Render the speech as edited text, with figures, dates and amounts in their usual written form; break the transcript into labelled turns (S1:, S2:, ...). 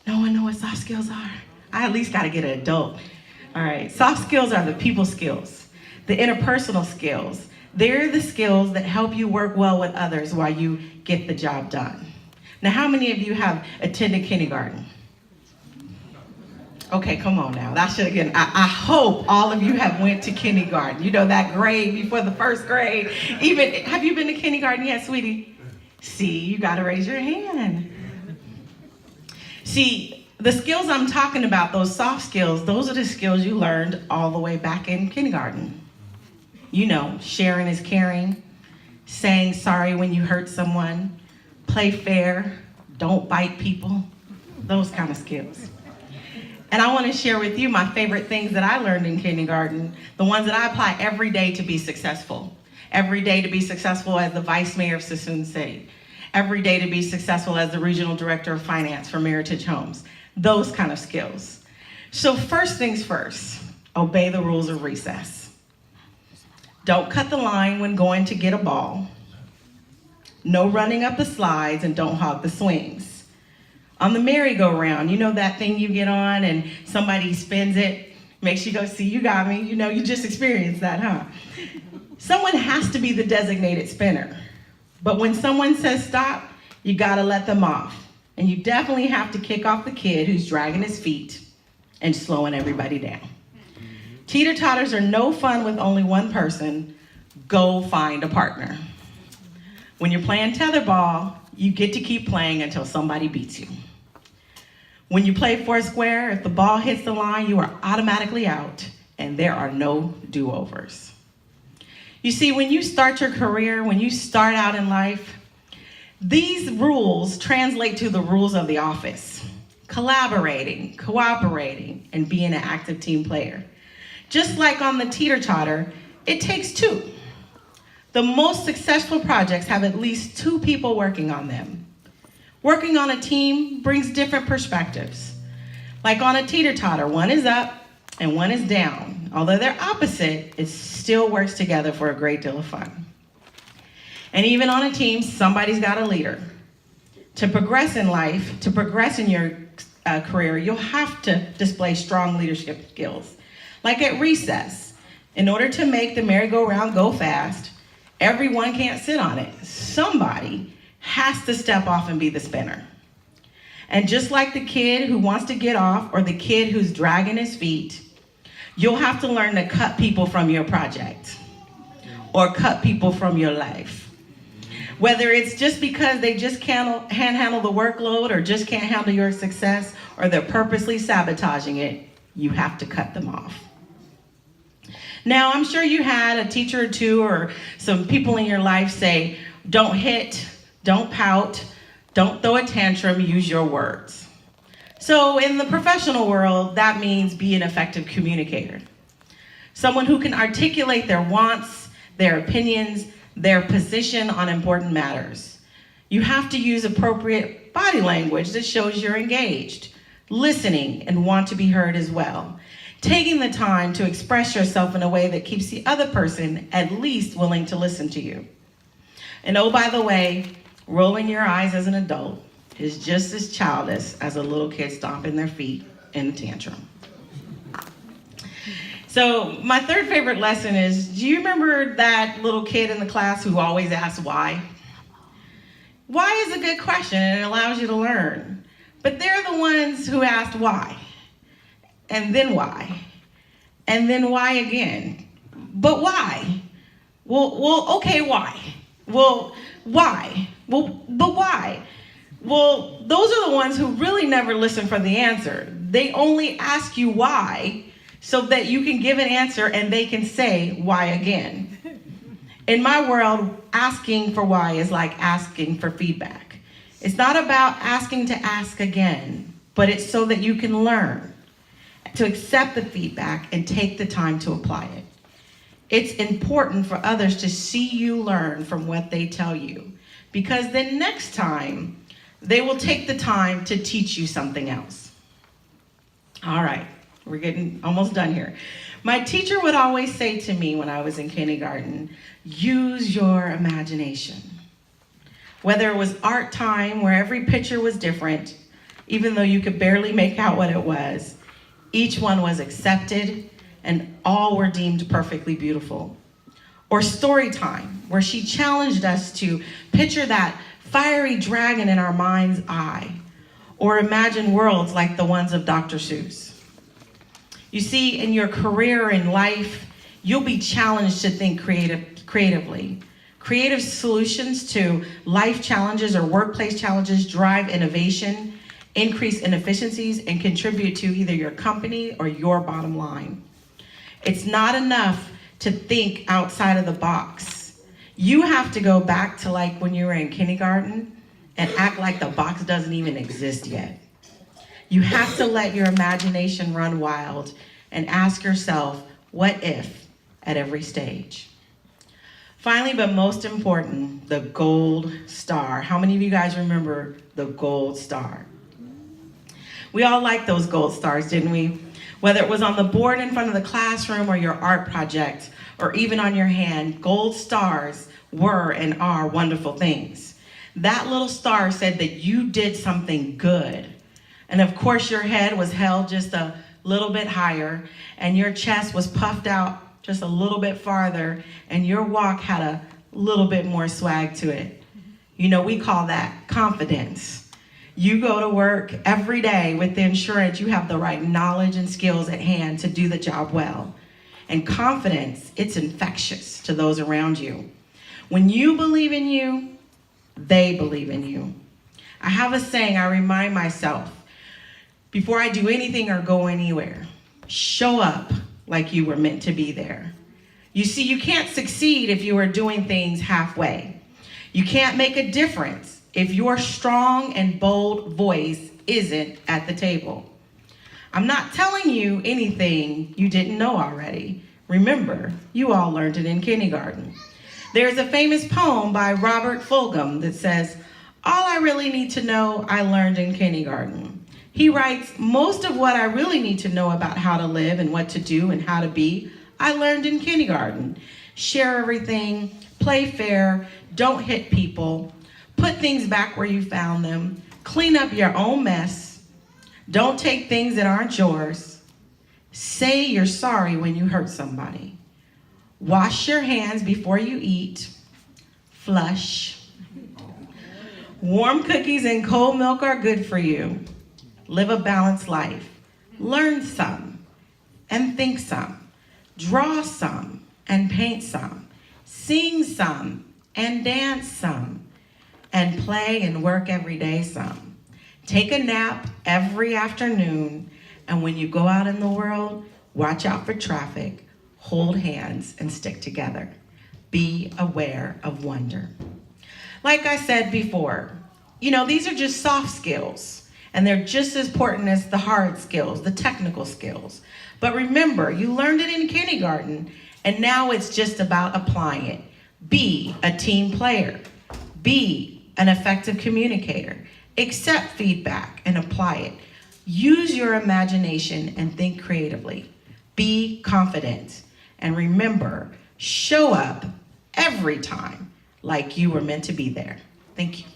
S1: No one knows what soft skills are. I at least got to get an adult. All right, soft skills are the people skills, the interpersonal skills. They're the skills that help you work well with others while you get the job done. Now, how many of you have attended kindergarten? Okay, come on now. That should again. I hope all of you have went to kindergarten. You know, that grade before the first grade. Even have you been to kindergarten yet, sweetie? See, you got to raise your hand. See, the skills I'm talking about, those soft skills, those are the skills you learned all the way back in kindergarten. You know, sharing is caring, saying sorry when you hurt someone, play fair, don't bite people, those kind of skills. And I want to share with you my favorite things that I learned in kindergarten, the ones that I apply every day to be successful. Every day to be successful as the vice mayor of Suisun City. Every day to be successful as the regional director of finance for Meritage Homes. Those kind of skills. So first things first, obey the rules of recess. Don't cut the line when going to get a ball. No running up the slides, and don't hog the swings. On the merry-go-round, you know that thing you get on and somebody spins it, makes you go, see, you got me. You know, you just experienced that, huh? Someone has to be the designated spinner. But when someone says stop, you gotta let them off. And you definitely have to kick off the kid who's dragging his feet and slowing everybody down. Teeter-totters are no fun with only one person. Go find a partner. When you're playing tetherball, you get to keep playing until somebody beats you. When you play foursquare, if the ball hits the line, you are automatically out, and there are no do-overs. You see, when you start your career, when you start out in life, these rules translate to the rules of the office. Collaborating, cooperating, and being an active team player. Just like on the teeter-totter, it takes two. The most successful projects have at least two people working on them. Working on a team brings different perspectives. Like on a teeter-totter, one is up and one is down. Although they're opposite, it still works together for a great deal of fun. And even on a team, somebody's got a leader. To progress in life, to progress in your career, you'll have to display strong leadership skills. Like at recess, in order to make the merry-go-round go fast, everyone can't sit on it. Somebody has to step off and be the spinner. And just like the kid who wants to get off or the kid who's dragging his feet, you'll have to learn to cut people from your project or cut people from your life. Whether it's just because they just can't handle the workload or just can't handle your success or they're purposely sabotaging it, you have to cut them off. Now, I'm sure you had a teacher or two or some people in your life say, don't hit, don't pout, don't throw a tantrum, use your words. So in the professional world, that means be an effective communicator. Someone who can articulate their wants, their opinions, their position on important matters. You have to use appropriate body language that shows you're engaged, listening and want to be heard as well. Taking the time to express yourself in a way that keeps the other person at least willing to listen to you. And oh, by the way, rolling your eyes as an adult is just as childish as a little kid stomping their feet in a tantrum. So my third favorite lesson is, do you remember that little kid in the class who always asks why? Why is a good question and it allows you to learn. But they're the ones who asked why. And then why? And then why again? But why? Well, okay, why? Well, why? Well, but why? Well, those are the ones who really never listen for the answer. They only ask you why so that you can give an answer and they can say why again. In my world, asking for why is like asking for feedback. It's not about asking to ask again, but it's so that you can learn to accept the feedback and take the time to apply it. It's important for others to see you learn from what they tell you, because then next time, they will take the time to teach you something else. All right, we're getting almost done here. My teacher would always say to me when I was in kindergarten, use your imagination. Whether it was art time where every picture was different, Even though you could barely make out what it was, each one was accepted and all were deemed perfectly beautiful. Or story time, where she challenged us to picture that fiery dragon in our mind's eye, or imagine worlds like the ones of Dr. Seuss. You see, in your career in life, you'll be challenged to think creatively. Creative solutions to life challenges or workplace challenges drive innovation, increase inefficiencies, and contribute to either your company or your bottom line. It's not enough to think outside of the box. You have to go back to like when you were in kindergarten and act like the box doesn't even exist yet. You have to let your imagination run wild and ask yourself, what if, at every stage. Finally, but most important, the gold star. How many of you guys remember the gold star? We all liked those gold stars, didn't we? Whether it was on the board in front of the classroom or your art project, or even on your hand, gold stars were and are wonderful things. That little star said that you did something good. And of course, your head was held just a little bit higher, and your chest was puffed out just a little bit farther, and your walk had a little bit more swag to it. You know, we call that confidence. You go to work every day with the assurance you have the right knowledge and skills at hand to do the job well. And confidence, it's infectious to those around you. When you believe in you, they believe in you. I have a saying I remind myself before I do anything or go anywhere: show up like you were meant to be there. You see, you can't succeed if you are doing things halfway. You can't make a difference if your strong and bold voice isn't at the table. I'm not telling you anything you didn't know already. Remember, you all learned it in kindergarten. There's a famous poem by Robert Fulghum that says, "All I really need to know, I learned in kindergarten." He writes, "Most of what I really need to know about how to live and what to do and how to be, I learned in kindergarten. Share everything, play fair, don't hit people, put things back where you found them, clean up your own mess, don't take things that aren't yours, say you're sorry when you hurt somebody, wash your hands before you eat, flush, warm cookies and cold milk are good for you, live a balanced life, learn some and think some, draw some and paint some, sing some and dance some, and play and work every day some. Take a nap every afternoon, and when you go out in the world, watch out for traffic, hold hands, and stick together. Be aware of wonder." Like I said before, you know, these are just soft skills, and they're just as important as the hard skills, the technical skills. But remember, you learned it in kindergarten, and now it's just about applying it. Be a team player. Be an effective communicator. Accept feedback and apply it. Use your imagination and think creatively. Be confident. And remember, show up every time like you were meant to be there. Thank you.